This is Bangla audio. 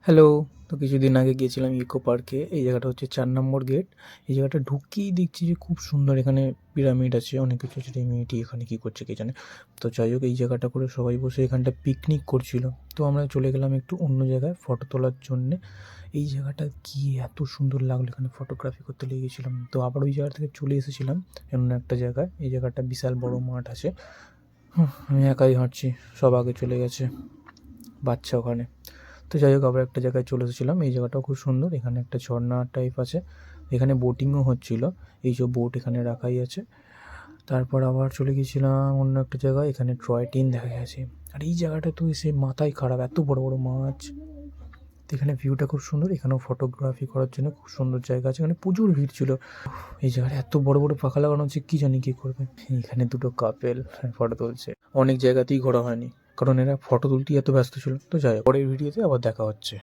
হ্যালো। তো কিছুদিন আগে গিয়েছিলাম ইকো পার্কে। এই জায়গাটা হচ্ছে ৪ নম্বর গেট। এই জায়গাটা ঢুকতেই দেখছি যে খুব সুন্দর, এখানে পিরামিড আছে, অনেক কিছু আছে। এই মেয়েটি এখানে কী করছে কে জানে। তো যাই হোক, এই জায়গাটা করে সবাই বসে এখানটা পিকনিক করছিল। তো আমরা চলে গেলাম একটু অন্য জায়গায় ফটো তোলার জন্যে। এই জায়গাটা গিয়ে এত সুন্দর লাগলো, এখানে ফটোগ্রাফি করতে লেগেছিলাম। তো আবার ওই জায়গা থেকে চলে এসেছিলাম অন্য একটা জায়গায়। এই জায়গাটা বিশাল বড় মাঠ আছে। আমি একাই হাঁটছি, সব আগে চলে গেছে, বাচ্চা ওখানে। তো যাই হোক, আবার একটা জায়গায় চলে এসেছিলাম। এই জায়গাটাও খুব সুন্দর, এখানে একটা ঝর্ণা টাইপ আছে, এখানে বোটিংও হচ্ছিল। এই যে বোট এখানে রাখাই আছে। তারপর আবার চলে গিয়েছিলাম অন্য একটা জায়গায়, এখানে টয় ট্রেন দেখা গেছে। আর এই জায়গাটা তো এসে মাথায় খারাপ, এত বড় বড় মাছ। তো এখানে ভিউটা খুব সুন্দর, এখানেও ফটোগ্রাফি করার জন্য খুব সুন্দর জায়গা আছে, এখানে প্রচুর ভিড় ছিল। এই জায়গাটা এত বড় বড় পাখা লাগানো হচ্ছে, কি জানি কি করবে। এখানে দুটো কাপেল ফটো তুলছে। অনেক জায়গাতেই ঘোরা হয়নি, কারণ এরা ফটো তুলতেই এত ব্যস্ত ছিল। তো যাই হোক, পরের ভিডিওতে আবার দেখা হচ্ছে।